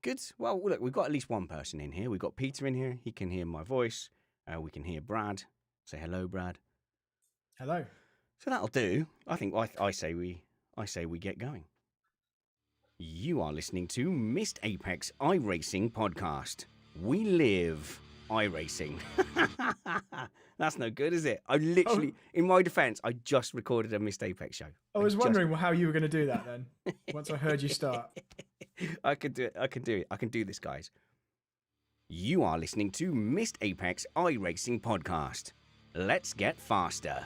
Good. Well, look, we've got at least one person in here. We've got Peter in here. He can hear my voice. We can hear Brad. Say hello, Brad. Hello. So that'll do. I think I say we get going. You are listening to Missed Apex iRacing podcast. We live iRacing. That's no good, is it? I literally, in my defense, I just recorded a Missed Apex show. I was wondering how you were going to do that then, once I heard you start. I can do it. I can do it. I can do this, guys. You are listening to Missed Apex iRacing podcast. Let's get faster.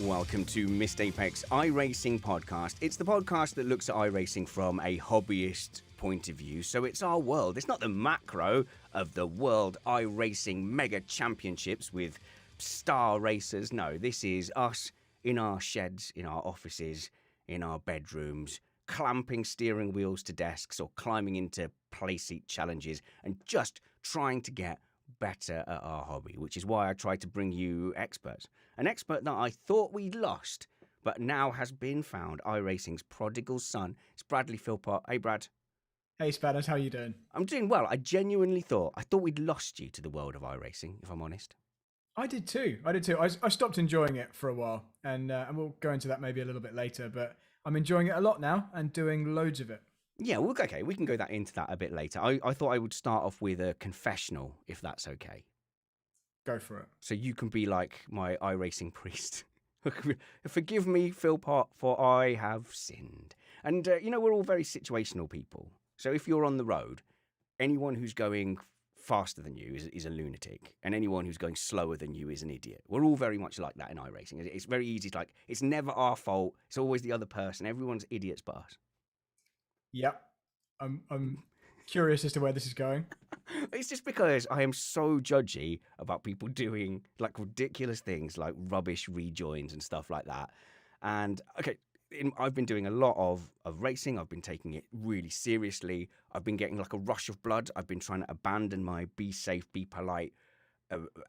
Welcome to Missed Apex iRacing podcast. It's the podcast that looks at iRacing from a hobbyist point of view. So it's our world. It's not the macro of the world iRacing mega championships with star racers. No, this is us in our sheds, in our offices, in our bedrooms, clamping steering wheels to desks or climbing into play seat challenges and just trying to get better at our hobby, which is why I try to bring you experts. An expert that I thought we'd lost, but now has been found. iRacing's prodigal son. It's Bradley Philpott. Hey, Brad. Hey, Spanners, how you doing? I'm doing well. I genuinely thought we'd lost you to the world of iRacing, if I'm honest. I did too. I stopped enjoying it for a while, and we'll go into that maybe a little bit later, but I'm enjoying it a lot now and doing loads of it. Yeah, well, okay, we can go into that a bit later. I thought I would start off with a confessional, if that's okay. Go for it. So you can be like my iRacing priest. Forgive me, Philpott, for I have sinned. And, we're all very situational people. So if you're on the road, anyone who's going faster than you is a lunatic. And anyone who's going slower than you is an idiot. We're all very much like that in iRacing. It's very easy. It's never our fault. It's always the other person. Everyone's idiots but us. Yep. I'm curious as to where this is going. It's just because I am so judgy about people doing like ridiculous things like rubbish rejoins and stuff like that. And okay, I've been doing a lot of racing. I've been taking it really seriously. I've been getting like a rush of blood. I've been trying to abandon my be safe, be polite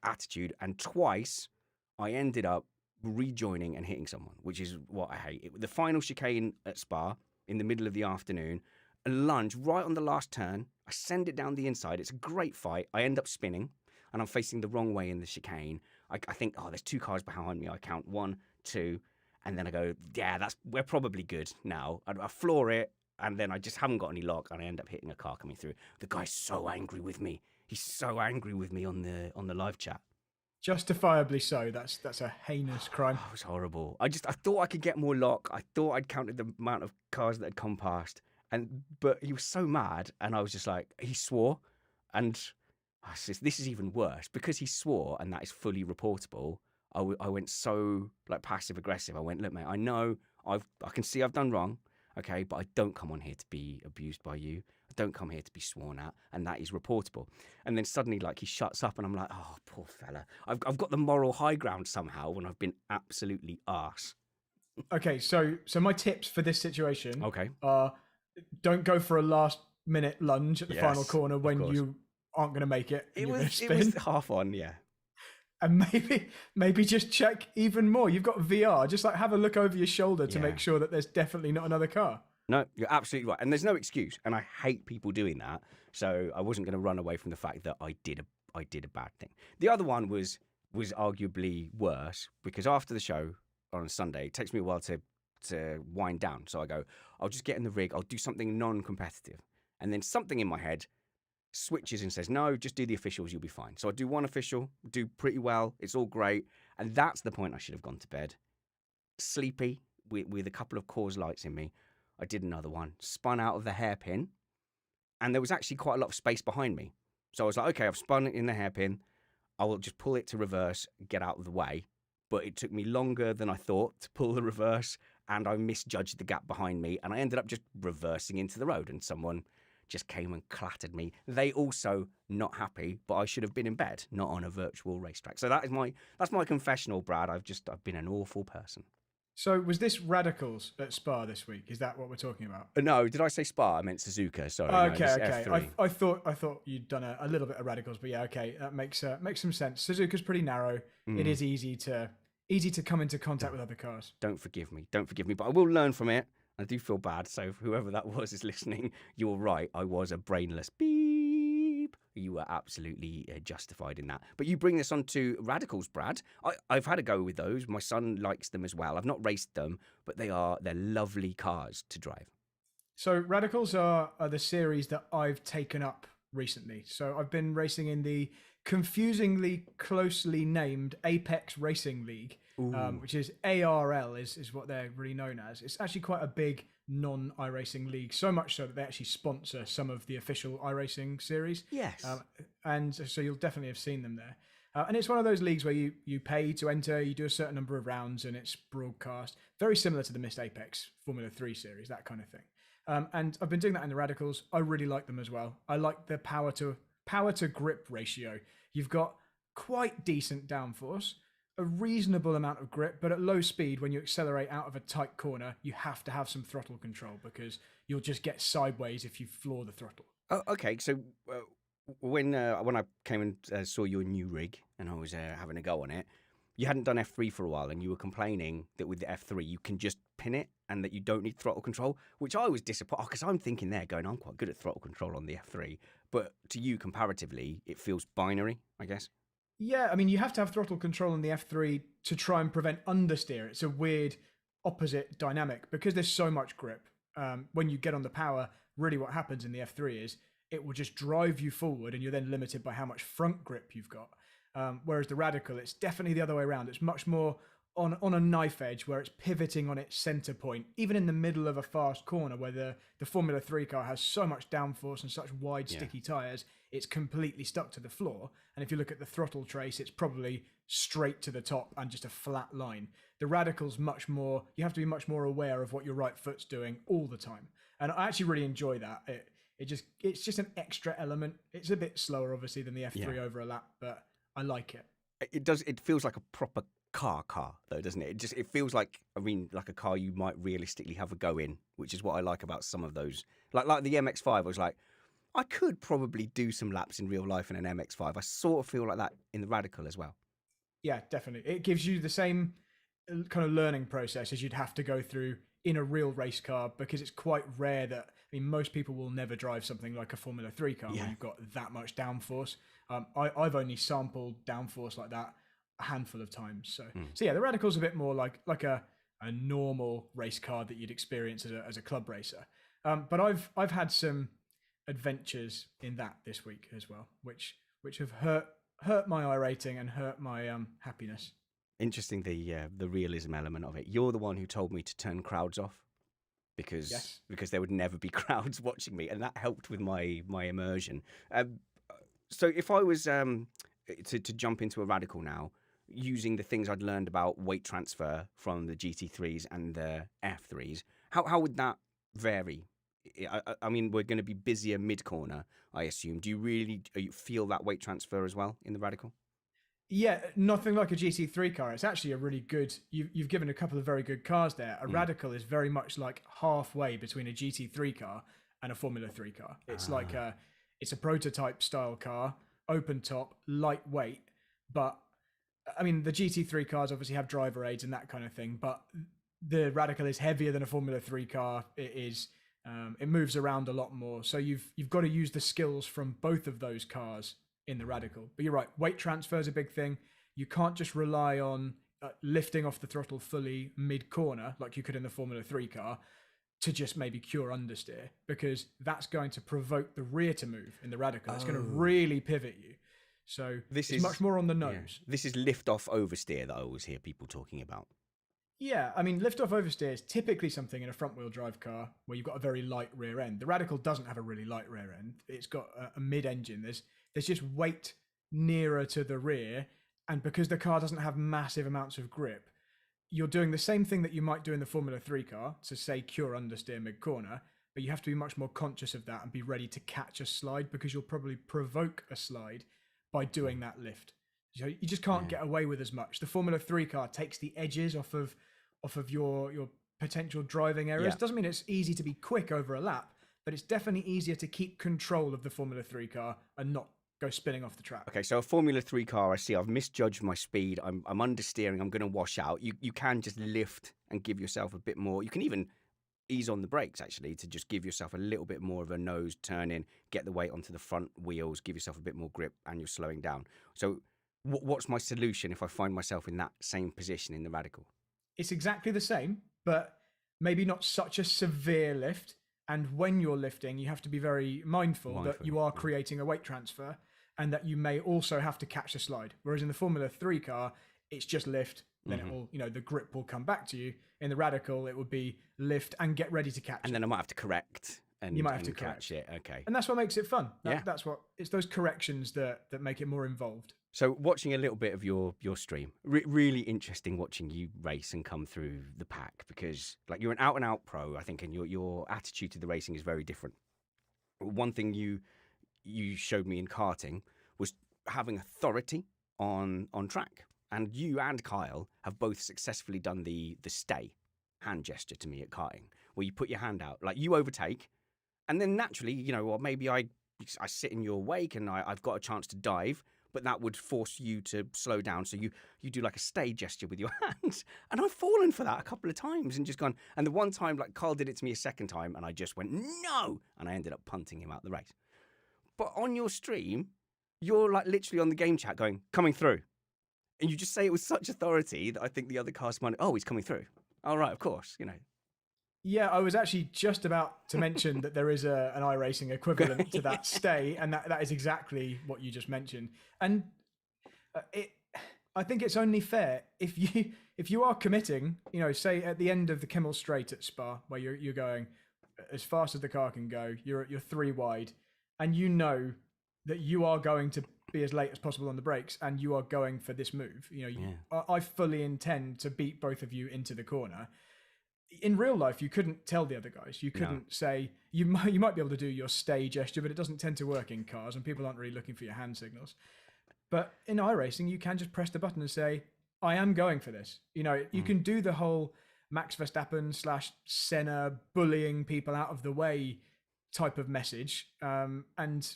attitude. And twice I ended up rejoining and hitting someone, which is what I hate. The final chicane at Spa in the middle of the afternoon, a lunge right on the last turn. I send it down the inside. It's a great fight. I end up spinning, and I'm facing the wrong way in the chicane. I think, there's two cars behind me. I count 1, 2, and then I go, yeah, we're probably good now. I floor it, and then I just haven't got any lock, and I end up hitting a car coming through. The guy's so angry with me. He's so angry with me on the live chat. Justifiably so. That's a heinous crime. Oh, it was horrible. I thought I could get more lock. I thought I'd counted the amount of cars that had come past. But he was so mad, and I was just like, he swore, and this is even worse because he swore, and that is fully reportable. I went so like passive aggressive. I went, look, mate, I know I can see I've done wrong, okay, but I don't come on here to be abused by you. I don't come here to be sworn at, and that is reportable. And then suddenly, like, he shuts up, and I'm like, oh, poor fella. I've got the moral high ground somehow when I've been absolutely arse. Okay, so my tips for this situation are. Don't go for a last-minute lunge at the final corner when you aren't going to make it. It was half on, yeah. And maybe just check even more. You've got VR. Just like have a look over your shoulder to make sure that there's definitely not another car. No, you're absolutely right. And there's no excuse. And I hate people doing that. So I wasn't going to run away from the fact that I did a bad thing. The other one was arguably worse because after the show on Sunday, it takes me a while to wind down. So I go, I'll just get in the rig. I'll do something non-competitive. And then something in my head switches and says, no, just do the officials. You'll be fine. So I do one official, do pretty well. It's all great. And that's the point I should have gone to bed. Sleepy with a couple of Coors Lights in me. I did another one, spun out of the hairpin. And there was actually quite a lot of space behind me. So I was like, okay, I've spun it in the hairpin. I will just pull it to reverse, get out of the way. But it took me longer than I thought to pull the reverse, and I misjudged the gap behind me, and I ended up just reversing into the road, and someone just came and clattered me. They also not happy, but I should have been in bed, not on a virtual racetrack. So that's my confessional, Brad. I've been an awful person. So was this Radicals at Spa this week? Is that what we're talking about? No, did I say Spa? I meant Suzuka. Sorry. Okay. I thought you'd done a little bit of Radicals, but yeah, okay, that makes some sense. Suzuka's pretty narrow. It is easy to easy to come into contact with other cars. Don't forgive me. Don't forgive me. But I will learn from it. I do feel bad. So whoever that was is listening. You're right. I was a brainless beep. You were absolutely justified in that. But you bring this on to radicals, Brad. I've had a go with those. My son likes them as well. I've not raced them, but they're lovely cars to drive. So radicals are the series that I've taken up recently. So I've been racing in the confusingly closely named Apex Racing League, which is ARL is what they're really known as. It's actually quite a big non-iRacing league, so much so that they actually sponsor some of the official iRacing series. Yes. And so you'll definitely have seen them there. And it's one of those leagues where you pay to enter, you do a certain number of rounds, and it's broadcast. Very similar to the Missed Apex Formula 3 series, that kind of thing. And I've been doing that in the radicals. I really like them as well. I like the power to grip ratio. You've got quite decent downforce, a reasonable amount of grip, but at low speed, when you accelerate out of a tight corner, you have to have some throttle control because you'll just get sideways if you floor the throttle. Oh, okay. So when I came and saw your new rig and I was having a go on it, you hadn't done F3 for a while and you were complaining that with the F3 you can just pin it and that you don't need throttle control, which I was disappointed because I'm thinking there going, I'm quite good at throttle control on the F3, but to you comparatively it feels binary, I guess. Yeah, I mean, you have to have throttle control on the F3 to try and prevent understeer. It's a weird opposite dynamic because there's so much grip. When you get on the power, really what happens in the F3 is it will just drive you forward and you're then limited by how much front grip you've got. Whereas the radical, it's definitely the other way around. It's much more on a knife edge where it's pivoting on its center point, even in the middle of a fast corner where the Formula 3 car has so much downforce and such wide, sticky tyres, it's completely stuck to the floor. And if you look at the throttle trace, it's probably straight to the top and just a flat line. The radical's much more, you have to be much more aware of what your right foot's doing all the time. And I actually really enjoy that. It's just an extra element. It's a bit slower, obviously, than the F3 over a lap, but I like it. It feels like a proper car though, doesn't it? It feels like, I mean, like a car you might realistically have a go in, which is what I like about some of those. Like the MX-5, I was like, I could probably do some laps in real life in an MX-5. I sort of feel like that in the Radical as well. Yeah, definitely. It gives you the same kind of learning process as you'd have to go through in a real race car, because it's quite rare that, I mean, most people will never drive something like a Formula 3 car where you've got that much downforce. I've only sampled downforce like that a handful of times. So yeah, the Radical's a bit more like a normal race car that you'd experience as a club racer. But I've had some adventures in that this week as well, which have hurt my iRating and hurt my happiness. Interesting, the realism element of it. You're the one who told me to turn crowds off because there would never be crowds watching me, and that helped with my immersion. So if I was to jump into a Radical now, using the things I'd learned about weight transfer from the GT3s and the F3s, how would that vary? I mean, we're going to be busier mid-corner, I assume. Do you feel that weight transfer as well in the Radical? Yeah, nothing like a GT3 car. It's actually a really good... You've given a couple of very good cars there. A Radical is very much like halfway between a GT3 car and a Formula 3 car. It's like it's a prototype style car, open top, lightweight, but I mean, the GT3 cars obviously have driver aids and that kind of thing, but the Radical is heavier than a Formula 3 car. It moves around a lot more. So you've got to use the skills from both of those cars in the Radical. But you're right, weight transfer is a big thing. You can't just rely on lifting off the throttle fully mid-corner like you could in the Formula 3 car to just maybe cure understeer, because that's going to provoke the rear to move in the Radical. It's going to really pivot you. So it's much more on the nose. Yeah. This is lift-off oversteer that I always hear people talking about. Yeah, I mean, lift-off oversteer is typically something in a front-wheel drive car where you've got a very light rear end. The Radical doesn't have a really light rear end. It's got a mid-engine. There's just weight nearer to the rear, and because the car doesn't have massive amounts of grip, you're doing the same thing that you might do in the Formula 3 car, to say cure understeer mid-corner, but you have to be much more conscious of that and be ready to catch a slide, because you'll probably provoke a slide by doing that lift. So you just can't get away with as much. The Formula 3 car takes the edges off of your potential driving errors. Doesn't mean it's easy to be quick over a lap, but it's definitely easier to keep control of the Formula 3 car and not go spinning off the track. Okay, so a Formula 3 car, I see I've misjudged my speed. I'm understeering. I'm going to wash out. You can just lift and give yourself a bit more. You can even ease on the brakes, actually, to just give yourself a little bit more of a nose turn in, get the weight onto the front wheels, give yourself a bit more grip, and you're slowing down. So what's my solution if I find myself in that same position in the Radical? It's exactly the same, but maybe not such a severe lift. And when you're lifting, you have to be very mindful that you are creating a weight transfer and that you may also have to catch the slide. Whereas in the Formula 3 car, it's just lift, then it will, the grip will come back to you. In the Radical, it would be lift and get ready to catch and it. then I might have to correct and you might have to catch it. Okay. And that's what makes it fun. That's what it's those corrections that make it more involved. So watching a little bit of your stream, really interesting watching you race and come through the pack, because like you're an out and out pro, I think, and your attitude to the racing is very different. One thing you showed me in karting was having authority on track, and you and Kyle have both successfully done the stay hand gesture to me at karting, where you put your hand out, like you overtake, and then naturally, or maybe I sit in your wake and I've got a chance to dive. But that would force you to slow down. So you do like a stay gesture with your hands. And I've fallen for that a couple of times and just gone. And the one time, like Carl did it to me a second time, and I just went, no. And I ended up punting him out the race. But on your stream, you're like literally on the game chat going, coming through. And you just say it with such authority that I think the other cast might, oh, he's coming through. Oh, right, of course, Yeah, I was actually just about to mention that there is an iRacing equivalent to that stay, and that is exactly what you just mentioned. And I think it's only fair if you are committing, say at the end of the Kimmel Straight at Spa, where you're going as fast as the car can go, you're 3 wide, and you know that you are going to be as late as possible on the brakes, and you are going for this move. I fully intend to beat both of you into the corner. In real life, you couldn't tell the other guys. You couldn't say you might be able to do your stay gesture, but it doesn't tend to work in cars, and people aren't really looking for your hand signals. But in iRacing, you can just press the button and say, "I am going for this." You can do the whole Max Verstappen / Senna bullying people out of the way type of message, and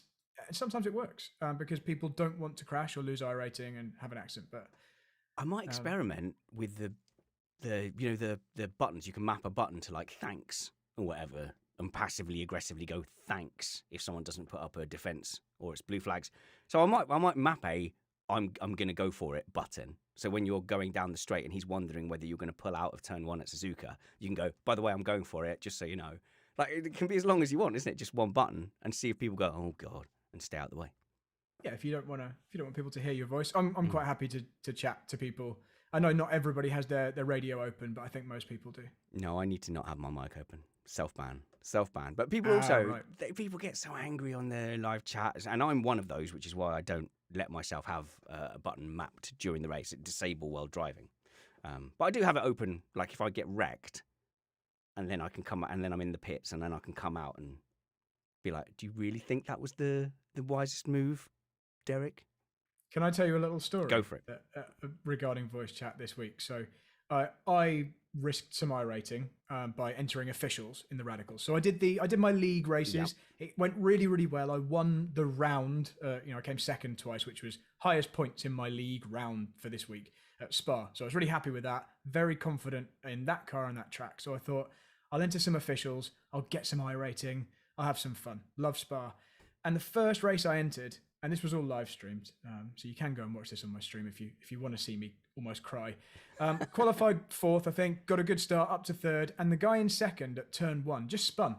sometimes it works because people don't want to crash or lose iRating and have an accident. But I might experiment with the buttons. You can map a button to like thanks or whatever, and passively aggressively go thanks if someone doesn't put up a defense or it's blue flags. So I might map a I'm going to go for it button. So when you're going down the straight and he's wondering whether you're going to pull out of turn 1 at Suzuka, you can go, by the way, I'm going for it, just so you know. Like it can be as long as you want, isn't it? Just one button, and see if people go, oh god, and stay out of the way. Yeah, if you don't want people to hear your voice, I'm quite happy to chat to people. I know not everybody has their radio open, but I think most people do. No, I need to not have my mic open. Self-ban. But people also, people get so angry on their live chats, and I'm one of those, which is why I don't let myself have a button mapped during the race. It disable while driving. But I do have it open, like if I get wrecked, and then I can come out, and then I'm in the pits, and then I can come out and be like, do you really think that was the wisest move, Derek? Can I tell you a little story? Go for it. Regarding voice chat this week. So I risked some iRating by entering officials in the Radicals. So I did my league races. Yep. It went really, really well. I won the round. I came second twice, which was highest points in my league round for this week at Spa. So I was really happy with that. Very confident in that car and that track. So I thought I'll enter some officials. I'll get some iRating. I'll have some fun. Love Spa. And the first race I entered, and this was all live streamed, so you can go and watch this on my stream if you want to see me almost cry. Qualified 4th, I think, got a good start up to 3rd, and the guy in 2nd at turn 1 just spun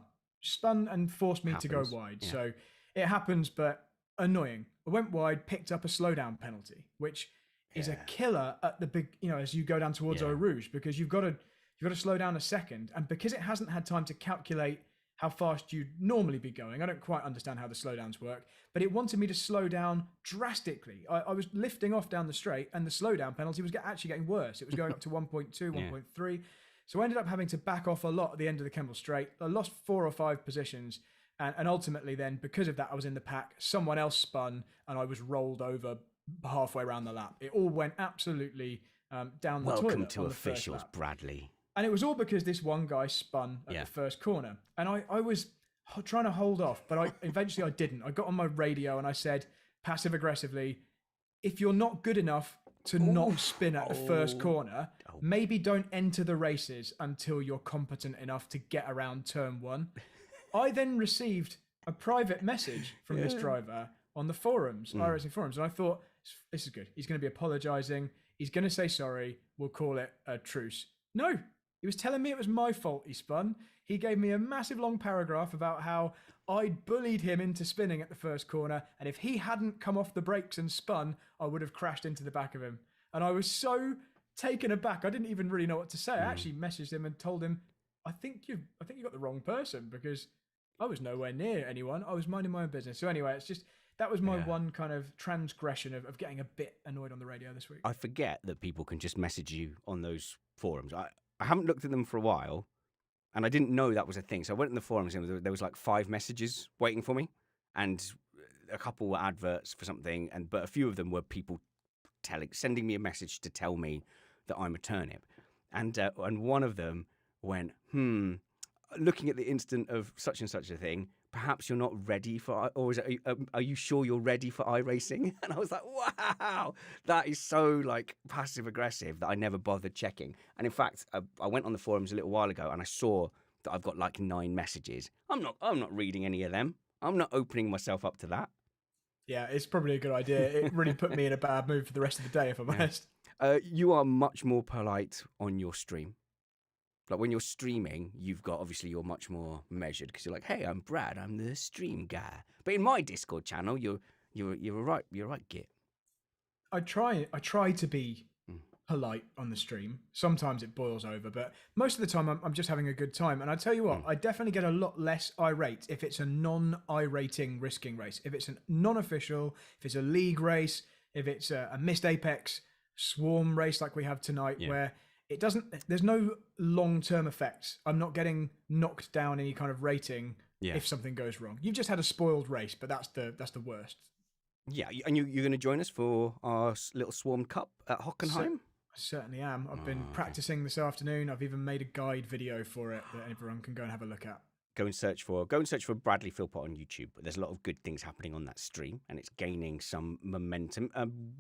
and forced me to go wide. Yeah. So it happens, but annoying. I went wide, picked up a slowdown penalty, which is a killer at the big, as you go down towards Eau Rouge, because you've got to slow down a second, and because it hasn't had time to calculate how fast you'd normally be going. I don't quite understand how the slowdowns work, but it wanted me to slow down drastically. I was lifting off down the straight, and the slowdown penalty was actually getting worse. It was going up to 1.2, 1.3. So I ended up having to back off a lot at the end of the Kemmel Straight. I lost 4 or 5 positions, and ultimately then, because of that, I was in the pack. Someone else spun, and I was rolled over halfway around the lap. It all went absolutely down the toilet. Welcome to officials, Bradley. And it was all because this one guy spun at the first corner. And I was trying to hold off, but eventually I didn't. I got on my radio and I said, passive aggressively, if you're not good enough to Ooh. not spin at the first Oh. corner, Oh. maybe don't enter the races until you're competent enough to get around turn one. I then received a private message from this driver on the forums, iRacing forums, and I thought, this is good. He's going to be apologizing. He's going to say sorry. We'll call it a truce. No, he was telling me it was my fault he spun. He gave me a massive long paragraph about how I'd bullied him into spinning at the first corner, and if he hadn't come off the brakes and spun, I would have crashed into the back of him. And I was so taken aback, I didn't even really know what to say. I actually messaged him and told him, I think you got the wrong person, because I was nowhere near anyone. I was minding my own business. So anyway, it's just that was my one kind of transgression of getting a bit annoyed on the radio this week. I forget that people can just message you on those forums. I haven't looked at them for a while, and I didn't know that was a thing. So I went in the forums, and there was like 5 messages waiting for me, and a couple were adverts for something, but a few of them were people sending me a message to tell me that I'm a turnip, and one of them went, looking at the instant of such and such a thing, perhaps you're not ready for, or is it, are you sure you're ready for iRacing? And I was like, wow, that is so like passive aggressive that I never bothered checking. And in fact, I went on the forums a little while ago and I saw that I've got like 9 messages. I'm not reading any of them. I'm not opening myself up to that. Yeah, it's probably a good idea. It really put me in a bad mood for the rest of the day, if I'm honest. You are much more polite on your stream. Like when you're streaming, you're much more measured because you're like, hey, I'm Brad, I'm the stream guy. But in my Discord channel, you're right git. I try to be polite on the stream. Sometimes it boils over, but most of the time I'm just having a good time. And I tell you what, I definitely get a lot less irate if it's a non-irating risking race. If it's a non-official, if it's a league race, if it's a missed Apex swarm race like we have tonight, where there's no long-term effects. I'm not getting knocked down any kind of rating if something goes wrong. You've just had a spoiled race, but that's the worst. Yeah, and you're going to join us for our little Swarm Cup at Hockenheim? I certainly am. I've been practicing this afternoon. I've even made a guide video for it that everyone can go and have a look at. Go and search for Bradley Philpott on YouTube. There's a lot of good things happening on that stream, and it's gaining some momentum.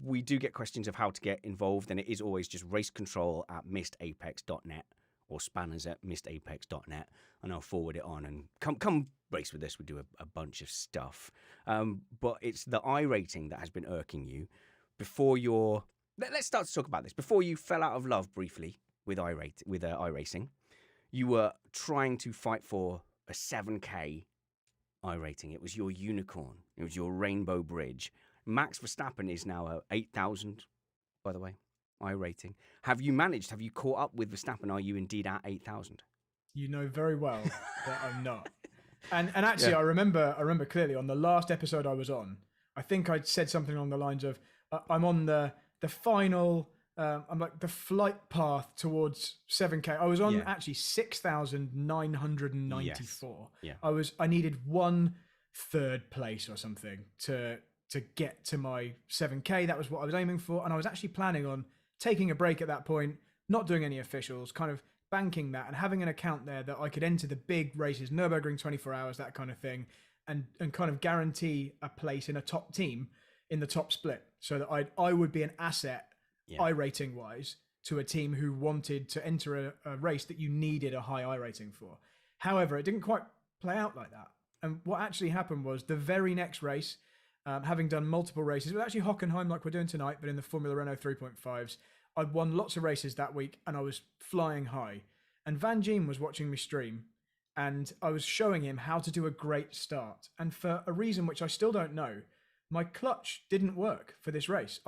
We do get questions of how to get involved, and it is always just racecontrol@missedapex.net or spanners@missedapex.net, and I'll forward it on. And come race with us. We do a bunch of stuff. But it's the iRating that has been irking you. Let's start to talk about this. Before you fell out of love briefly with iRacing, you were trying to fight for a 7K iRating. It was your unicorn. It was your rainbow bridge. Max Verstappen is now at 8,000, by the way, iRating. Have you caught up with Verstappen? Are you indeed at 8,000? You know very well that I'm not. And actually, I remember clearly on the last episode I was on, I think I'd said something along the lines of, I'm on the final... I'm like the flight path towards 7K. I was on actually 6,994. Yeah. I needed 1/3 place or something to get to my 7K. That was what I was aiming for. And I was actually planning on taking a break at that point, not doing any officials, kind of banking that and having an account there that I could enter the big races, Nürburgring 24 hours, that kind of thing, and kind of guarantee a place in a top team in the top split so that I would be an asset iRating wise to a team who wanted to enter a race that you needed a high iRating for. However, it didn't quite play out like that. And what actually happened was the very next race, having done multiple races, it was actually Hockenheim like we're doing tonight, but in the Formula Renault 3.5s, I'd won lots of races that week and I was flying high. And Van Giem was watching me stream and I was showing him how to do a great start. And for a reason which I still don't know, my clutch didn't work for this race.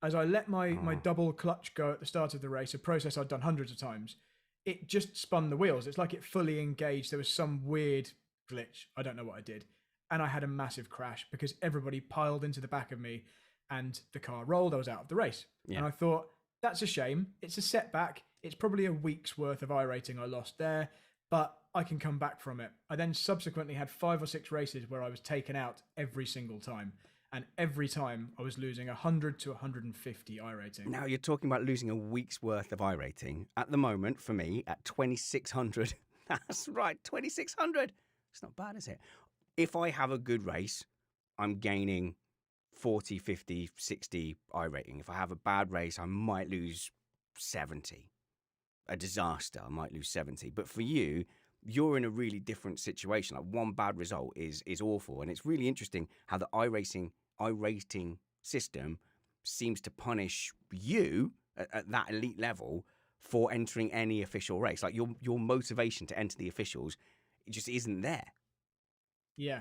As I let my double clutch go at the start of the race, a process I'd done hundreds of times, it just spun the wheels. It's like it fully engaged. There was some weird glitch. I don't know what I did. And I had a massive crash because everybody piled into the back of me and the car rolled. I was out of the race. Yeah. And I thought, that's a shame. It's a setback. It's probably a week's worth of iRating I lost there, but I can come back from it. I then subsequently had 5 or 6 races where I was taken out every single time. And every time I was losing 100 to 150 iRating. Now you're talking about losing a week's worth of iRating. At the moment, for me, at 2,600. That's right, 2,600. It's not bad, is it? If I have a good race, I'm gaining 40, 50, 60 iRating. If I have a bad race, I might lose 70. A disaster, I might lose 70. But for you, you're in a really different situation. Like one bad result is awful. And it's really interesting how the iRating system seems to punish you at that elite level for entering any official race. Like your motivation to enter the officials, it just isn't there. Yeah,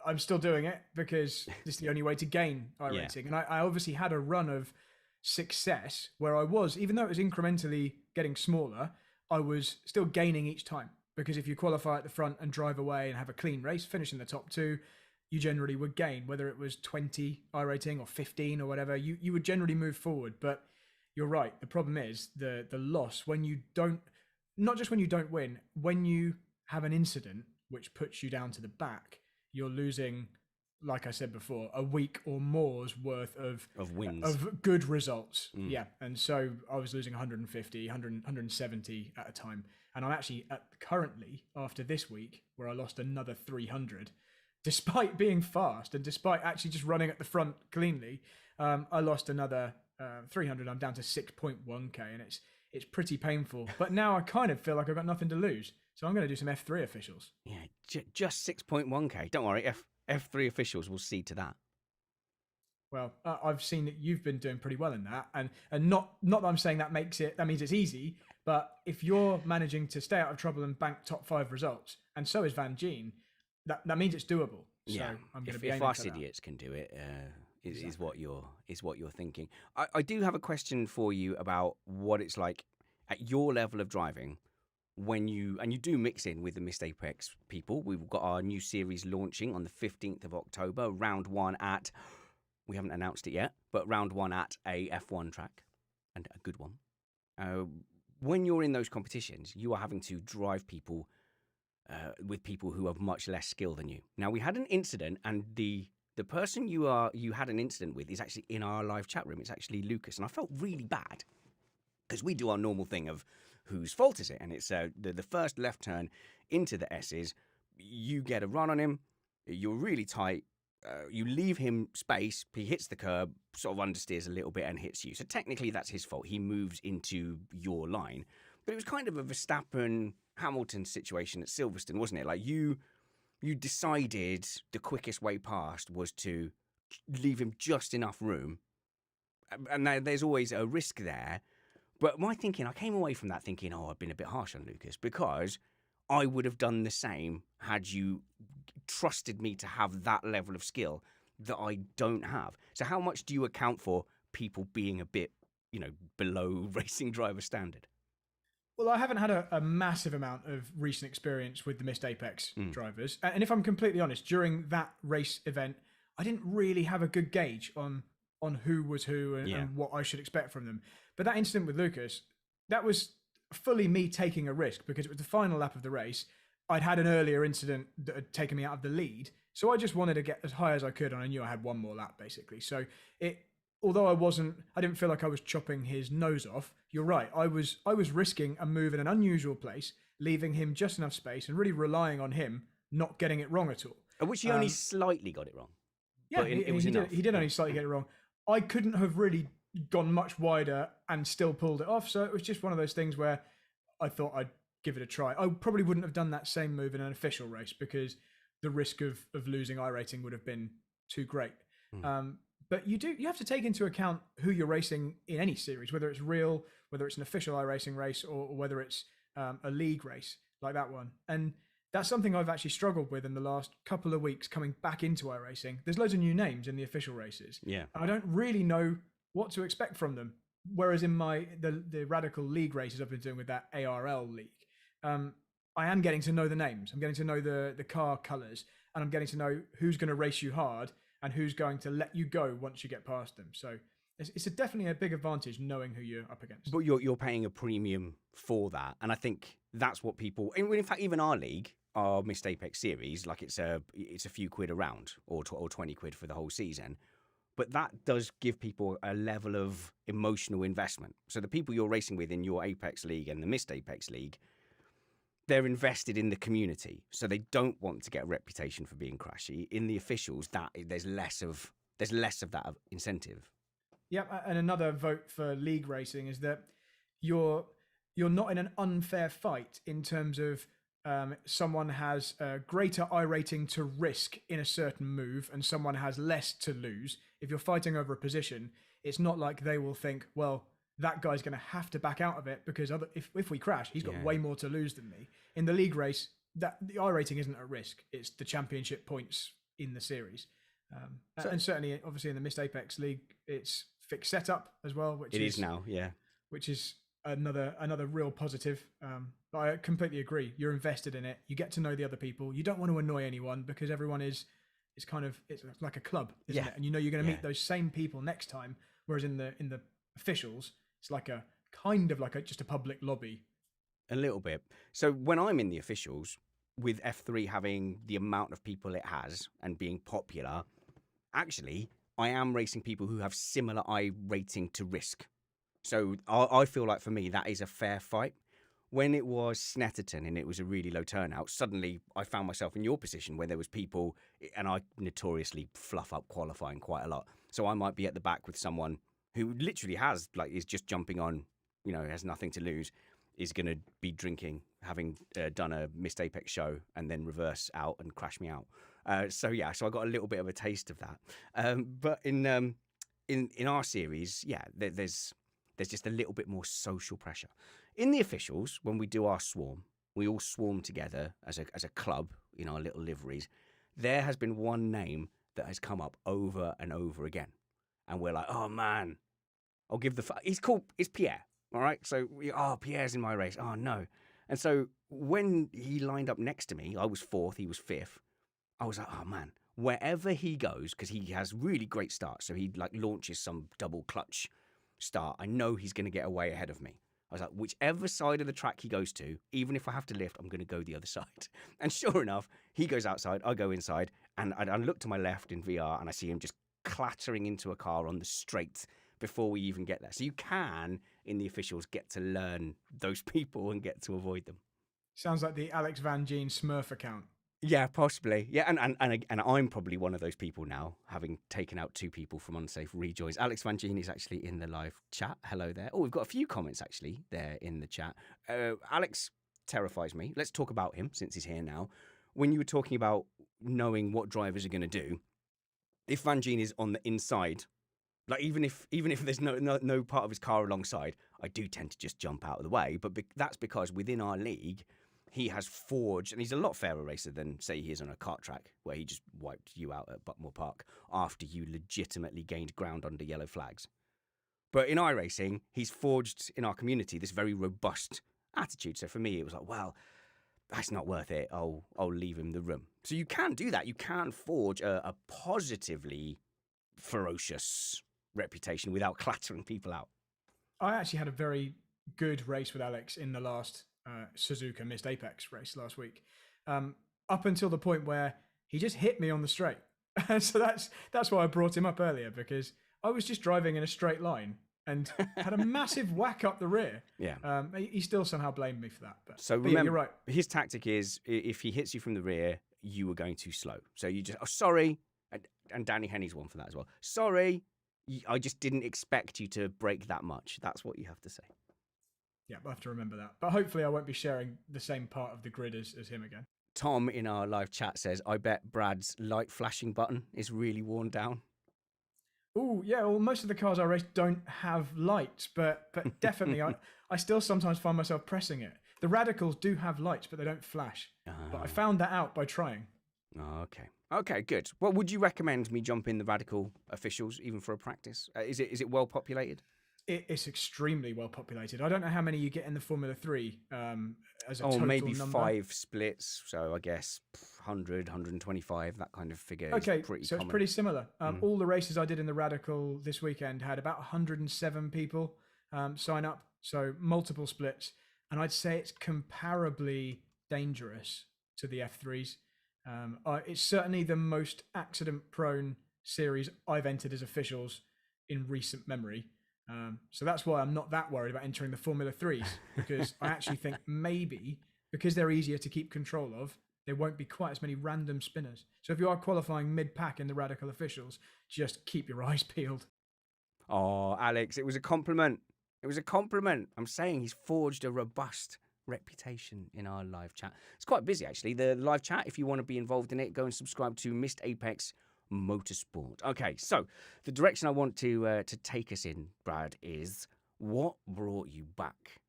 I'm still doing it because this is the only way to gain iRacing. And I obviously had a run of success where I was, even though it was incrementally getting smaller, I was still gaining each time. Because if you qualify at the front and drive away and have a clean race, finish in the top two, you generally would gain, whether it was 20 iRating or 15 or whatever, you would generally move forward. But you're right. The problem is the loss when you don't, not just when you don't win, when you have an incident which puts you down to the back, you're losing, like I said before, a week or more's worth of wins, of good results. Yeah. And so I was losing 150, 100, 170 at a time. And I'm actually currently, after this week, where I lost another 300, despite being fast and despite actually just running at the front cleanly, I lost another 300. I'm down to 6.1k, and it's pretty painful. But now I kind of feel like I've got nothing to lose. So I'm going to do some F3 officials. Yeah, just 6.1k. Don't worry, F3 officials will see to that. Well, I've seen that you've been doing pretty well in that, and not that I'm saying that means it's easy, but if you're managing to stay out of trouble and bank top 5 results, and so is Van Gien, that means it's doable. So Yeah, I'm going to be if aiming us for that. idiots can do it, is what you're thinking. I do have a question for you about what it's like at your level of driving when you do mix in with the Missed Apex people. We've got our new series launching on the 15th of October, round 1 at, we haven't announced it yet, but round 1 at a F1 track, and a good one. When you're in those competitions, you are having to drive people with people who have much less skill than you. Now, we had an incident, and the person you had an incident with is actually in our live chat room. It's actually Lucas, and I felt really bad because we do our normal thing of whose fault is it, and it's the first left turn into the S's. You get a run on him. You're really tight. You leave him space. He hits the curb, sort of understeers a little bit, and hits you. So technically, that's his fault. He moves into your line. But it was kind of a Verstappen-Hamilton situation at Silverstone, wasn't it? Like you decided the quickest way past was to leave him just enough room. And there's always a risk there. But my thinking, I came away from that thinking, I've been a bit harsh on Lucas, because I would have done the same had you trusted me to have that level of skill that I don't have. So how much do you account for people being a bit, below racing driver standard? Well, I haven't had a massive amount of recent experience with the Missed Apex drivers. And if I'm completely honest, during that race event, I didn't really have a good gauge on who was who and what I should expect from them. But that incident with Lucas, that was fully me taking a risk because it was the final lap of the race. I'd had an earlier incident that had taken me out of the lead. So I just wanted to get as high as I could, and I knew I had one more lap, basically. So although I didn't feel like I was chopping his nose off. You're right. I was risking a move in an unusual place, leaving him just enough space and really relying on him not getting it wrong at all. Which he only slightly got it wrong. Yeah, he did only slightly get it wrong. I couldn't have really gone much wider and still pulled it off. So it was just one of those things where I thought I'd give it a try. I probably wouldn't have done that same move in an official race because the risk of losing iRating would have been too great. But you have to take into account who you're racing in any series, whether it's real, whether it's an official iRacing race, or whether it's a league race like that one. And that's something I've actually struggled with in the last couple of weeks coming back into iRacing. There's loads of new names in the official races. Yeah. I don't really know what to expect from them. Whereas in the radical league races I've been doing with that ARL league, I am getting to know the names. I'm getting to know the car colours, and I'm getting to know who's going to race you hard and who's going to let you go once you get past them. So it's definitely a big advantage knowing who you're up against. But you're paying a premium for that, and I think that's what people. In fact, even our league, our Missed Apex series, like it's a few quid a round, or 20 quid for the whole season. But that does give people a level of emotional investment. So the people you're racing with in your Apex League and the Missed Apex League, they're invested in the community. So they don't want to get a reputation for being crashy. In the officials, there's less of there's less of that incentive. Yeah, and another vote for league racing is that you're you're not in an unfair fight in terms of someone has a greater I rating to risk in a certain move and someone has less to lose. If you're fighting over a position, it's not like they will think, well, that guy's going to have to back out of it because if we crash, he's got way more to lose than me. In the league race, that the I rating isn't a risk; it's the championship points in the series. And certainly, obviously, in the Missed Apex League, it's fixed setup as well, which is now, yeah, which is another real positive. I completely agree. You're invested in it. You get to know the other people. You don't want to annoy anyone because everyone is kind of it's like a club, isn't it? And you know you're going to meet those same people next time. Whereas in the officials, it's like a kind of like just a public lobby. A little bit. So when I'm in the officials, with F3 having the amount of people it has and being popular, actually, I am racing people who have similar I rating to risk. So I feel like for me, that is a fair fight. When it was Snetterton and it was a really low turnout, suddenly I found myself in your position where there was people, and I notoriously fluff up qualifying quite a lot. So I might be at the back with someone who literally is just jumping on, has nothing to lose, is going to be drinking, having done a Missed Apex show and then reverse out and crash me out. So I got a little bit of a taste of that. But in our series, there's just a little bit more social pressure. In the officials, when we do our swarm, we all swarm together as a club in our little liveries. There has been one name that has come up over and over again. And we're like, oh man, I'll give it's Pierre. All right. So Pierre's in my race. Oh no. And so when he lined up next to me, I was fourth, he was fifth. I was like, oh man, wherever he goes, because he has really great starts. So he launches some double clutch start. I know he's going to get away ahead of me. I was like, whichever side of the track he goes to, even if I have to lift, I'm going to go the other side. And sure enough, he goes outside, I go inside, and I look to my left in VR and I see him just clattering into a car on the straight before we even get there. So you can, in the officials, get to learn those people and get to avoid them. Sounds like the Alex Van Gene Smurf account. Yeah, possibly. Yeah, and I'm probably one of those people now, having taken out 2 people from unsafe rejoins. Alex Van Gene is actually in the live chat. Hello there. Oh, we've got a few comments actually there in the chat. Alex terrifies me. Let's talk about him since he's here now. When you were talking about knowing what drivers are going to do, if Van Gene is on the inside, like even if there's no part of his car alongside, I do tend to just jump out of the way. But that's because within our league, he has forged, and he's a lot fairer racer than, say, he is on a kart track, where he just wiped you out at Buckmore Park after you legitimately gained ground under yellow flags. But in iRacing, he's forged in our community this very robust attitude. So for me, it was like, well, that's not worth it. I'll leave him the room. So you can do that. You can forge a positively ferocious reputation without clattering people out. I actually had a very good race with Alex in the last Suzuka Missed Apex race last week, up until the point where he just hit me on the straight. So that's why I brought him up earlier, because I was just driving in a straight line and had a massive whack up the rear. Yeah. He still somehow blamed me for that. But remember, yeah, you're right. His tactic is if he hits you from the rear, you were going too slow. So you just, sorry. And Danny Henny's one for that as well. Sorry, I just didn't expect you to brake that much. That's what you have to say. Yeah, I'll have to remember that. But hopefully I won't be sharing the same part of the grid as him again. Tom in our live chat says, I bet Brad's light flashing button is really worn down. Oh, yeah, well, most of the cars I race don't have lights, but definitely I still sometimes find myself pressing it. The Radicals do have lights, but they don't flash. But I found that out by trying. Okay. Okay, good. Well, would you recommend me jump in the Radical officials even for a practice? Is it well populated? It's extremely well populated. I don't know how many you get in the Formula 3 as a total maybe number. 5 splits. So I guess 100, 125, that kind of figure is pretty common. It's pretty similar. All the races I did in the Radical this weekend had about 107 people sign up. So multiple splits. And I'd say it's comparably dangerous to the F3s. It's certainly the most accident-prone series I've entered as officials in recent memory. So that's why I'm not that worried about entering the Formula 3s, because I actually think maybe because they're easier to keep control of, there won't be quite as many random spinners. So if you are qualifying mid-pack in the Radical Officials, just keep your eyes peeled. Oh, Alex, it was a compliment. It was a compliment. I'm saying he's forged a robust reputation in our live chat. It's quite busy, actually. The live chat, if you want to be involved in it, go and subscribe to Missed Apex Motorsport. Okay, so the direction I want to take us in, Brad, is what brought you back?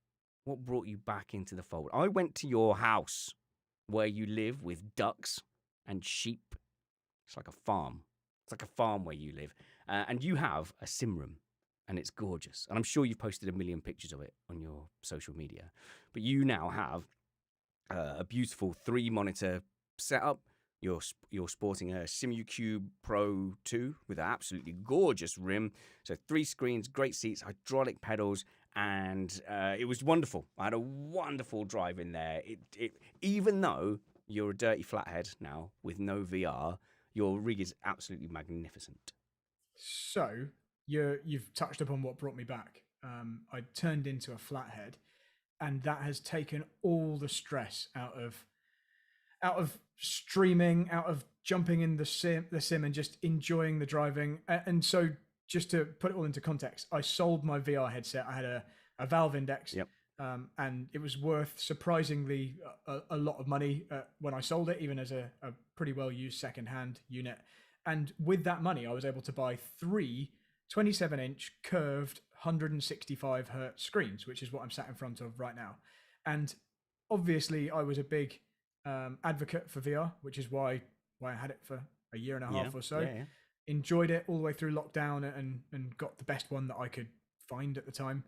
What brought you back into the fold? I went to your house where you live with ducks and sheep. It's like a farm. It's like a farm where you live. And you have a sim room, and it's gorgeous. And I'm sure you've posted a million pictures of it on your social media. But you now have a beautiful 3-monitor setup. You're sporting a SimuCube Pro 2 with an absolutely gorgeous rim. So 3 screens, great seats, hydraulic pedals, and it was wonderful. I had a wonderful drive in there. Even though you're a dirty flathead now with no VR, your rig is absolutely magnificent. So you've touched upon what brought me back. I turned into a flathead, and that has taken all the stress out of streaming, out of jumping in the sim and just enjoying the driving. And so, just to put it all into context, I sold my VR headset. I had a Valve Index, Yep. and it was worth surprisingly a lot of money when I sold it, even as a pretty well used second-hand unit. And with that money, I was able to buy 3 27-inch curved 165 hertz screens, which is what I'm sat in front of right now. And obviously, I was a big advocate for VR, which is why I had it for a year and a half or so. Yeah. Enjoyed it all the way through lockdown and got the best one that I could find at the time.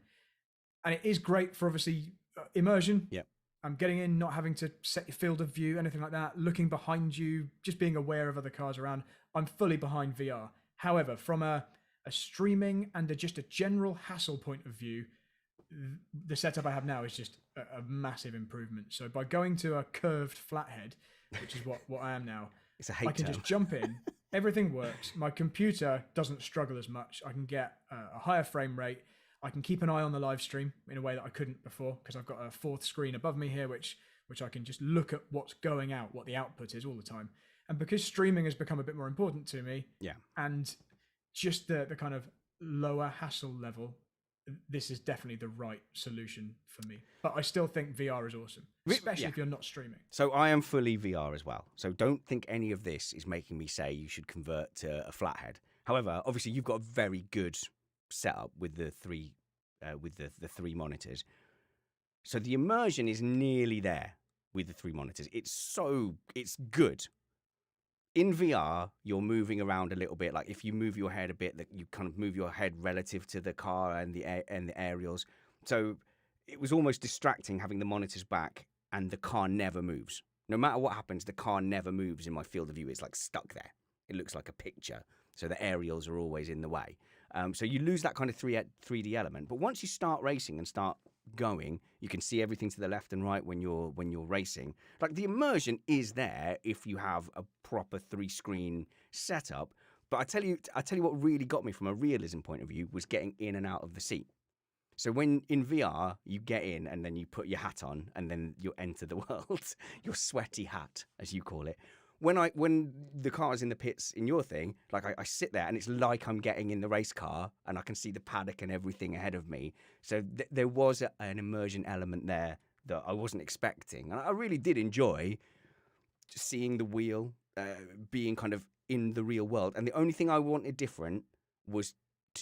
And it is great for obviously immersion. Yep. I'm getting in, not having to set your field of view, anything like that, looking behind you, just being aware of other cars around. I'm fully behind VR. However, from a streaming and just a general hassle point of view, the setup I have now is just a massive improvement. So by going to a curved flathead, which is what I am now, It's a hate I can term. just jump in. Everything works. My computer doesn't struggle as much. I can get a higher frame rate. I can keep an eye on the live stream in a way that I couldn't before because I've got a 4th screen above me here, which I can just look at what's going out, what the output is all the time. And because streaming has become a bit more important to me, and just the kind of lower hassle level, this is definitely the right solution for me. But I still think VR is awesome, especially if you're not streaming. So I am fully VR as well. So don't think any of this is making me say you should convert to a flathead. However, obviously you've got a very good setup with the 3 3 monitors. So the immersion is nearly there with the 3 monitors. It's good. In VR, you're moving around a little bit. Like if you move your head a bit, that you kind of move your head relative to the car and the aerials. So it was almost distracting having the monitors back and the car never moves. No matter what happens, the car never moves in my field of view. It's like stuck there. It looks like a picture. So the aerials are always in the way. So you lose that kind of 3D element. But once you start racing and start going, you can see everything to the left and right when you're racing. Like the immersion is there if you have a proper 3-screen setup. But I tell you what really got me from a realism point of view was getting in and out of the seat. So when in VR you get in and then you put your hat on and then you enter the world, your sweaty hat as you call it. When the car is in the pits in your thing, like I sit there and it's like I'm getting in the race car and I can see the paddock and everything ahead of me. So there was an immersion element there that I wasn't expecting. And I really did enjoy just seeing the wheel, being kind of in the real world. And the only thing I wanted different was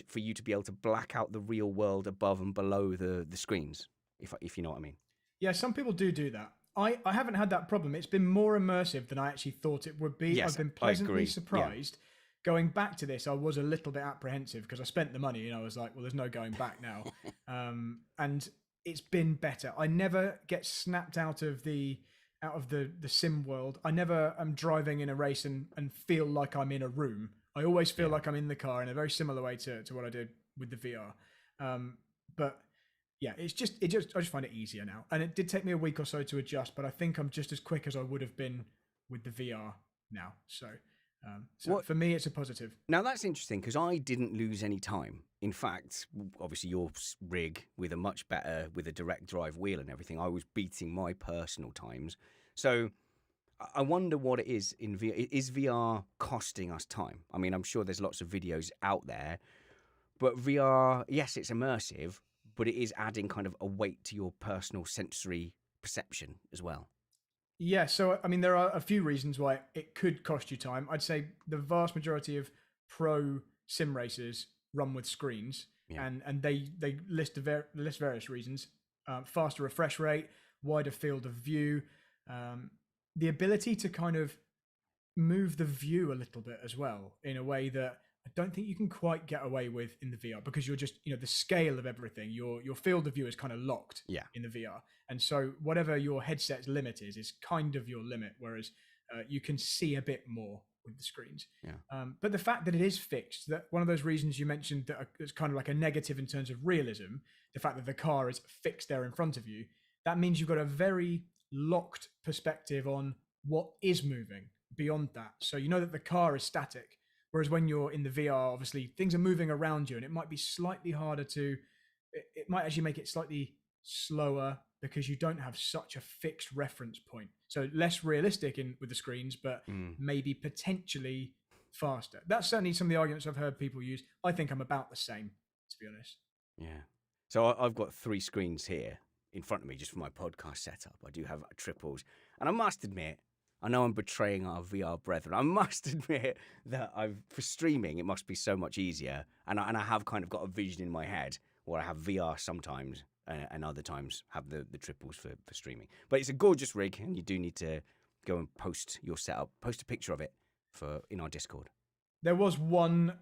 for you to be able to black out the real world above and below the screens, if you know what I mean. Yeah, some people do that. I haven't had that problem. It's been more immersive than I actually thought it would be. Yes, I've been pleasantly surprised. Going back to this, I was a little bit apprehensive because I spent the money and I was like, well, there's no going back now. And it's been better. I never get snapped out of the sim world. I never am driving in a race and feel like I'm in a room. I always feel like I'm in the car in a very similar way to what I did with the VR. But yeah, I just find it easier now. And it did take me a week or so to adjust, but I think I'm just as quick as I would have been with the VR now. So for me, it's a positive. Now that's interesting because I didn't lose any time. In fact, obviously your rig with a direct drive wheel and everything, I was beating my personal times. So I wonder what it is in VR. Is VR costing us time? I mean, I'm sure there's lots of videos out there, but VR, yes, it's immersive, but it is adding kind of a weight to your personal sensory perception as well. Yeah, so I mean, there are a few reasons why it could cost you time. I'd say the vast majority of pro sim racers run with screens, Yeah. and they list various reasons: faster refresh rate, wider field of view, um, the ability to kind of move the view a little bit as well in a way that I don't think you can quite get away with in the VR, because you're just, the scale of everything, your field of view is kind of locked Yeah. in the VR. And so whatever your headset's limit is kind of your limit, whereas you can see a bit more with the screens. Yeah. But the fact that it is fixed, that one of those reasons you mentioned that it's kind of like a negative in terms of realism, the fact that the car is fixed there in front of you, that means you've got a very locked perspective on what is moving beyond that. So you know that the car is static. Whereas when you're in the VR, obviously things are moving around you, and it might be slightly harder to, it might actually make it slightly slower because you don't have such a fixed reference point. So less realistic in with the screens, but maybe potentially faster. That's certainly some of the arguments I've heard people use. I think I'm about the same, to be honest. Yeah. So I've got 3 screens here in front of me just for my podcast setup. I do have triples. And I must admit, I know I'm betraying our VR brethren. I must admit that for streaming, it must be so much easier. And I have kind of got a vision in my head where I have VR sometimes and other times have the triples for streaming. But it's a gorgeous rig, and you do need to go and post your setup, post a picture of it in our Discord. There was one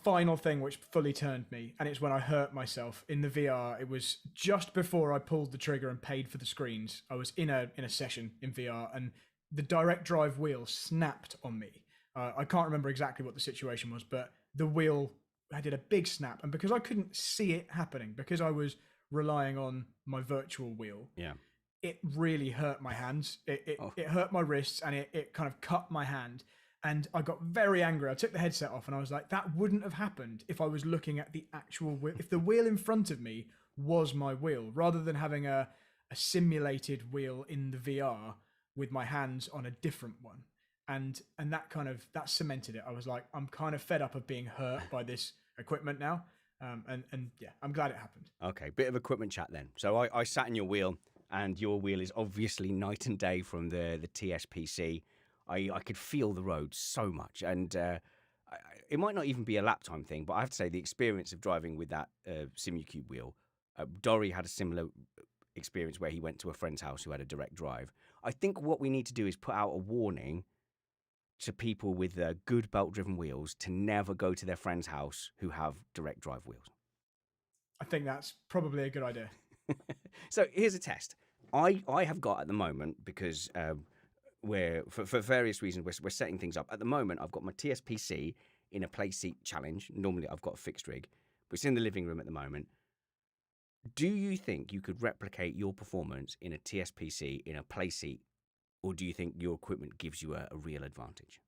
final thing which fully turned me, and it's when I hurt myself in the VR. It was just before I pulled the trigger and paid for the screens. I was in a session in VR, and the direct drive wheel snapped on me. I can't remember exactly what the situation was, but the wheel, I did a big snap, and because I couldn't see it happening, because I was relying on my virtual wheel, Yeah. it really hurt my hands. It hurt my wrists, and it kind of cut my hand. And I got very angry. I took the headset off, and I was like, that wouldn't have happened if I was looking at the actual wheel. If the wheel in front of me was my wheel, rather than having a simulated wheel in the VR with my hands on a different one. And that cemented it. I was like, I'm kind of fed up of being hurt by this equipment now. And yeah, I'm glad it happened. Okay, bit of equipment chat then. So I sat in your wheel, and your wheel is obviously night and day from the TSPC. I could feel the road so much, and it might not even be a lap time thing, but I have to say the experience of driving with that Simucube wheel, Dory had a similar experience where he went to a friend's house who had a direct drive. I think what we need to do is put out a warning to people with good belt-driven wheels to never go to their friend's house who have direct drive wheels. I think that's probably a good idea. So here's a test. I have got at the moment, because we're for various reasons we're setting things up. At the moment, I've got my TSPC in a play seat challenge. Normally, I've got a fixed rig, but it's in the living room at the moment. Do you think you could replicate your performance in a TSPC in a play seat, or do you think your equipment gives you a real advantage?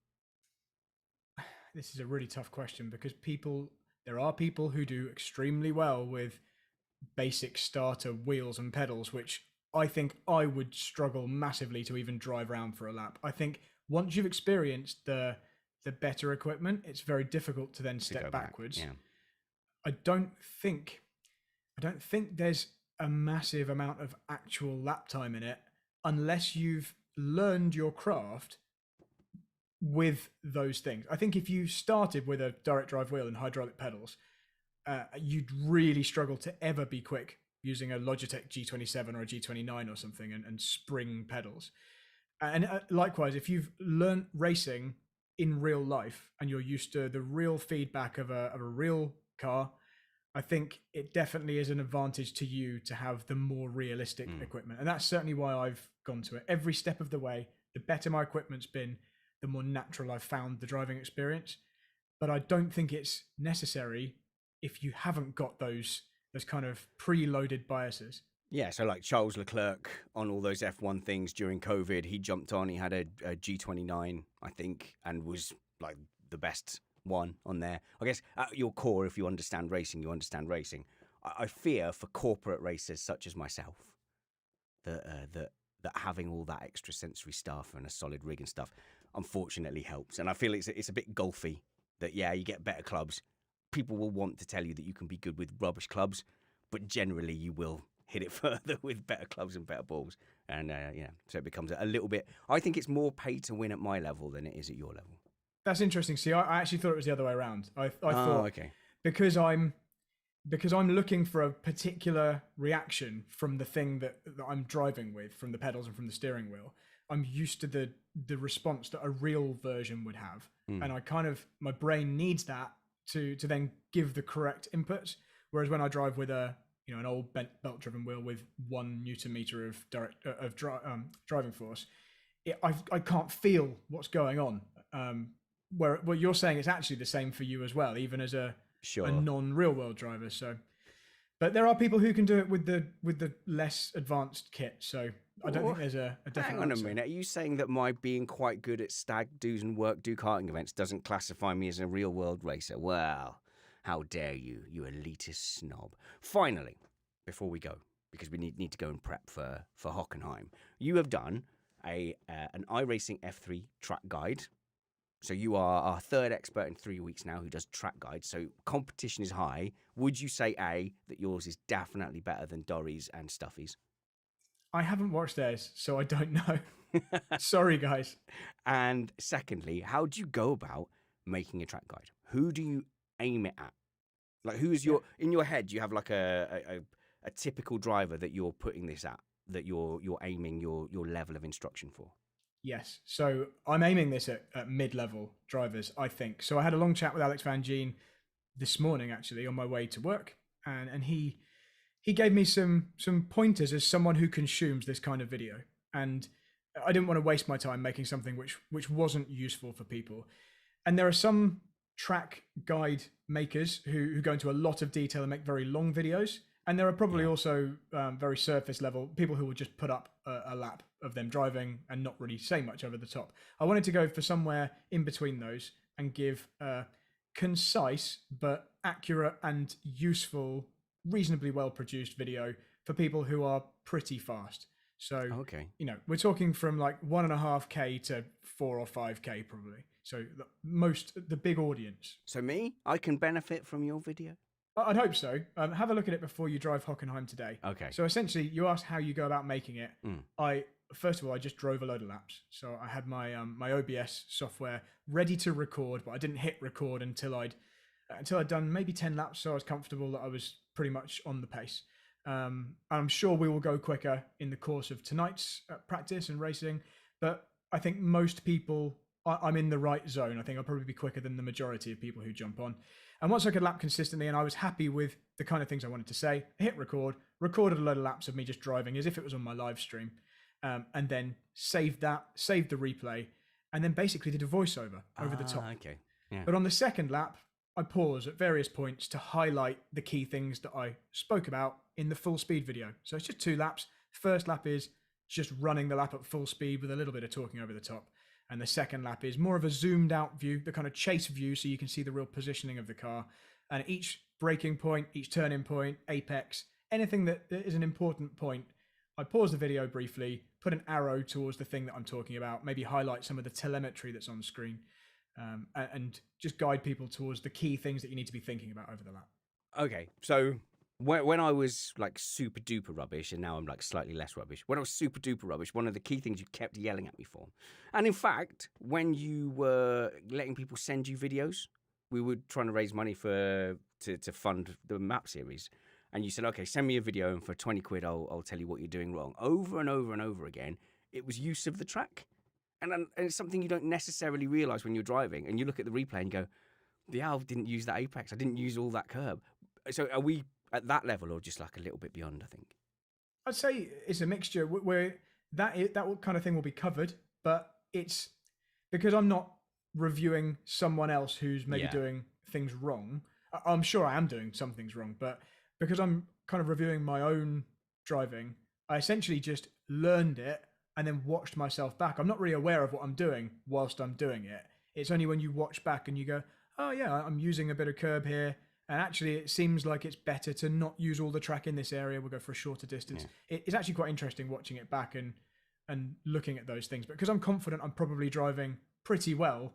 This is a really tough question, because there are people who do extremely well with basic starter wheels and pedals, which I think I would struggle massively to even drive around for a lap. I think once you've experienced the better equipment, it's very difficult to then step backwards. Yeah. I don't think there's a massive amount of actual lap time in it unless you've learned your craft with those things. I think if you started with a direct drive wheel and hydraulic pedals, you'd really struggle to ever be quick using a Logitech G27 or a G29 or something and spring pedals. And likewise, if you've learned racing in real life and you're used to the real feedback of a real car, I think it definitely is an advantage to you to have the more realistic equipment. And that's certainly why I've gone to it. Every step of the way, the better my equipment's been, the more natural I've found the driving experience. But I don't think it's necessary if you haven't got those kind of preloaded biases. Yeah, so like Charles Leclerc on all those F1 things during COVID, he jumped on, he had a G29, I think, and was like the best one on there. I guess at your core, if you understand racing, you understand racing. I fear for corporate racers such as myself that that having all that extra sensory stuff and a solid rig and stuff, unfortunately, helps. And I feel it's a bit golfy. That you get better clubs. People will want to tell you that you can be good with rubbish clubs, but generally you will hit it further with better clubs and better balls. And so it becomes a little bit. I think it's more pay to win at my level than it is at your level. That's interesting. See, I actually thought it was the other way around. I thought okay. because I'm looking for a particular reaction from the thing that I'm driving with, from the pedals and from the steering wheel. I'm used to the response that a real version would have, and my brain needs that to then give the correct inputs. Whereas when I drive with an old belt driven wheel with 1 Newton meter of driving force, I can't feel what's going on. Where you're saying it's actually the same for you as well, even as a non-real world driver. So, but there are people who can do it with the less advanced kit. So I don't think there's a definite Hang on answer. a minute. Are you saying that my being quite good at stag do's and work do karting events doesn't classify me as a real world racer? Well, how dare you, you elitist snob. Finally, before we go, because we need to go and prep for Hockenheim, you have done an iRacing F3 track guide. So you are our third expert in 3 weeks now who does track guides. So competition is high. Would you say, A, that yours is definitely better than Dorry's and Stuffy's? I haven't watched theirs, so I don't know. Sorry, guys. And secondly, how do you go about making a track guide? Who do you aim it at? Like, who is in your head? Do you have like a typical driver that you're putting this at, that you're aiming your level of instruction for? Yes. So I'm aiming this at mid-level drivers, I think. So I had a long chat with Alex Van Gien this morning, actually, on my way to work. And he gave me some pointers as someone who consumes this kind of video. And I didn't want to waste my time making something which wasn't useful for people. And there are some track guide makers who go into a lot of detail and make very long videos. And there are probably also very surface level people who will just put up a lap of them driving and not really say much over the top. I wanted to go for somewhere in between those and give a concise but accurate and useful, reasonably well produced video for people who are pretty fast. So, we're talking from like 1.5K to 4 or 5K probably. So the big audience. So me, I can benefit from your video? I'd hope so. Have a look at it before you drive Hockenheim today. Okay. So essentially, you asked how you go about making it. First of all, I just drove a load of laps. So I had my my OBS software ready to record, but I didn't hit record until I'd done maybe 10 laps. So I was comfortable that I was pretty much on the pace. I'm sure we will go quicker in the course of tonight's practice and racing, but I think most people, I'm in the right zone. I think I'll probably be quicker than the majority of people who jump on. And once I could lap consistently and I was happy with the kind of things I wanted to say, I hit recorded a load of laps of me just driving as if it was on my live stream, and then saved the replay, and then basically did a voiceover over the top. Okay. Yeah. But on the second lap, I pause at various points to highlight the key things that I spoke about in the full speed video. So it's just 2 laps. First lap is just running the lap at full speed with a little bit of talking over the top. And the second lap is more of a zoomed out view, the kind of chase view, so you can see the real positioning of the car. And each braking point, each turning point, apex, anything that is an important point, I pause the video briefly, put an arrow towards the thing that I'm talking about, maybe highlight some of the telemetry that's on screen, and just guide people towards the key things that you need to be thinking about over the lap. Okay, so when I was like super duper rubbish, and now I'm like slightly less rubbish, when I was super duper rubbish, one of the key things you kept yelling at me for, and in fact, when you were letting people send you videos, we were trying to raise money to fund the map series, and you said, okay, send me a video, and for 20 quid, I'll tell you what you're doing wrong. Over and over and over again, it was use of the track. And it's something you don't necessarily realise when you're driving, and you look at the replay and go, I didn't use that apex, I didn't use all that curb. So are we at that level, or just like a little bit beyond, I think? I'd say it's a mixture where that kind of thing will be covered, but it's because I'm not reviewing someone else who's maybe doing things wrong. I'm sure I am doing some things wrong, but because I'm kind of reviewing my own driving, I essentially just learned it and then watched myself back. I'm not really aware of what I'm doing whilst I'm doing it. It's only when you watch back and you go, oh yeah, I'm using a bit of curb here. And actually, it seems like it's better to not use all the track in this area. We'll go for a shorter distance. Yeah. It's actually quite interesting watching it back. And and looking at those things. But because I'm confident I'm probably driving pretty well,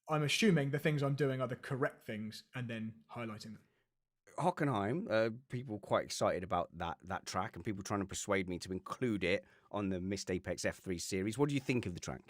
I'm assuming the things I'm doing are the correct things and then highlighting them. Hockenheim, people quite excited about that track, and people trying to persuade me to include it on the Missed Apex F3 series. What do you think of the track?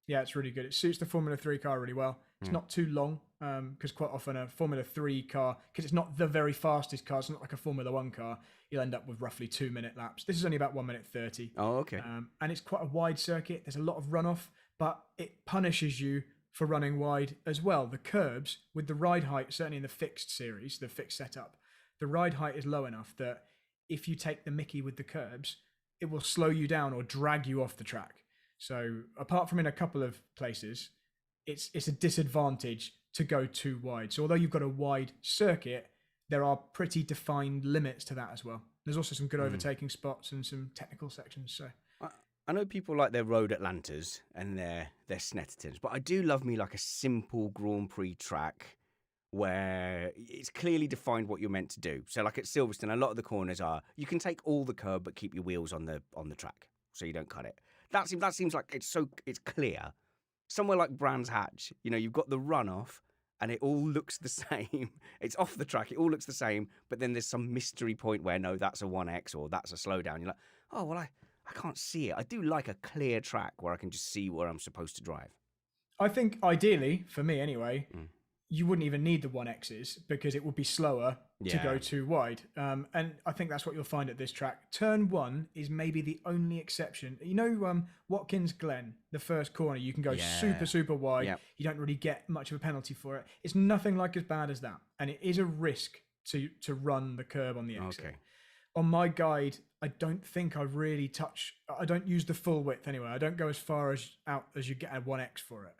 Yeah, it's really good. It suits the Formula 3 car really well. It's not too long, because quite often a Formula 3 car, because it's not the very fastest car, it's not like a Formula 1 car, you'll end up with roughly 2-minute laps. This is only about 1 minute 30. Oh, okay. And it's quite a wide circuit. There's a lot of runoff, but it punishes you for running wide as well. The curbs, with the ride height, certainly in the fixed series, the fixed setup, the ride height is low enough that if you take the mickey with the curbs, it will slow you down or drag you off the track. So apart from in a couple of places, it's a disadvantage to go too wide. So although you've got a wide circuit, there are pretty defined limits to that as well. There's also some good overtaking spots and some technical sections. So I know people like their Road Atlantas and their Snettertons, but I do love me like a simple Grand Prix track where it's clearly defined what you're meant to do. So like at Silverstone, a lot of the corners are, you can take all the curb but keep your wheels on the track so you don't cut it. That seems like it's clear. Somewhere like Brands Hatch, you've got the runoff and it all looks the same. It's off the track, it all looks the same, but then there's some mystery point where no, that's a 1X or that's a slowdown. You're like, oh well, I can't see it. I do like a clear track where I can just see where I'm supposed to drive. I think ideally, for me anyway, you wouldn't even need the 1Xs because it would be slower to go too wide. And I think that's what you'll find at this track. Turn 1 is maybe the only exception. Watkins Glen, the first corner, you can go super, super wide. Yep. You don't really get much of a penalty for it. It's nothing like as bad as that. And it is a risk to run the curb on the exit. Okay. On my guide, I don't think I don't use the full width anyway. I don't go as far out as you get a 1X for it.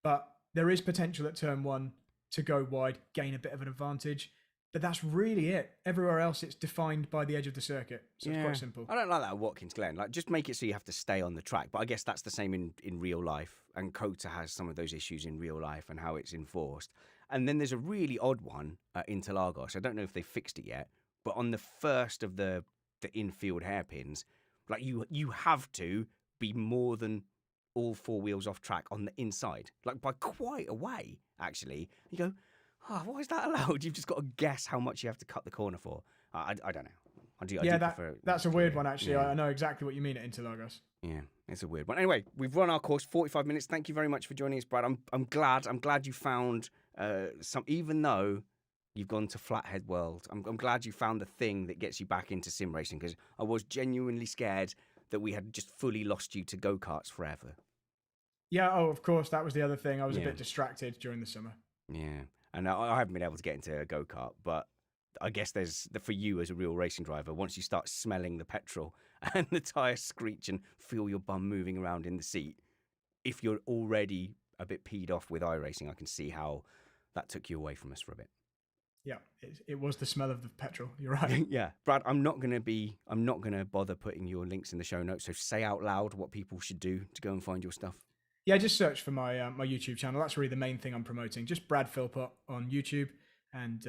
But there is potential at turn 1 to go wide, gain a bit of an advantage. But that's really it. Everywhere else, it's defined by the edge of the circuit. So it's quite simple. I don't like that at Watkins Glen. Like, just make it so you have to stay on the track. But I guess that's the same in real life. And Kota has some of those issues in real life and how it's enforced. And then there's a really odd one at Interlagos. I don't know if they fixed it yet. But on the first of the infield hairpins, like you have to be more than all four wheels off track on the inside, like by quite a way, actually. You go, why is that allowed? You've just got to guess how much you have to cut the corner for. I don't know. That's a weird one, actually. Yeah. I know exactly what you mean at Interlagos. Yeah, it's a weird one. Anyway, we've run our course, 45 minutes. Thank you very much for joining us, Brad. I'm glad you found some, even though you've gone to Flathead World. I'm glad you found the thing that gets you back into sim racing, because I was genuinely scared that we had just fully lost you to go-karts forever. Yeah, of course, that was the other thing. I was a bit distracted during the summer. Yeah, and I haven't been able to get into a go-kart, but I guess for you as a real racing driver, once you start smelling the petrol and the tyres screech and feel your bum moving around in the seat, if you're already a bit peed off with iRacing, I can see how that took you away from us for a bit. Yeah, it was the smell of the petrol. You're right. Yeah, Brad, I'm not gonna bother putting your links in the show notes. So say out loud what people should do to go and find your stuff. Yeah, just search for my my YouTube channel. That's really the main thing I'm promoting. Just Brad Philpott on YouTube, and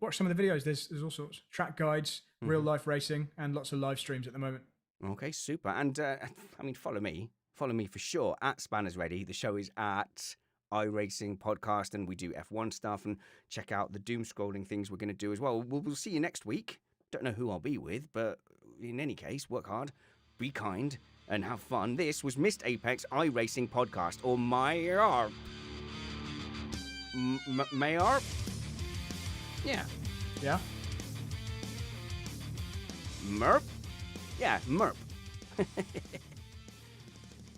watch some of the videos. There's all sorts, track guides, real life racing, and lots of live streams at the moment. Okay, super. And follow me for sure at Spanners Ready. The show is at iRacing Podcast, and we do F1 stuff, and check out the doom scrolling things we're going to do as well. We'll see you next week. Don't know who I'll be with, but in any case, work hard, be kind, and have fun. This was Missed Apex iRacing Podcast, or Mayor. Mayor? Yeah. Yeah? Merp? Yeah, Merp.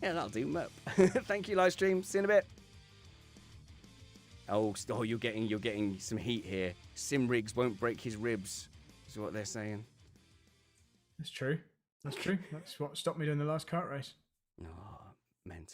Yeah, that'll do, Merp. Thank you, live stream. See you in a bit. Oh, you're getting some heat here. Sim rigs won't break his ribs, is what they're saying. That's true. That's what stopped me doing the last kart race. Oh, mental.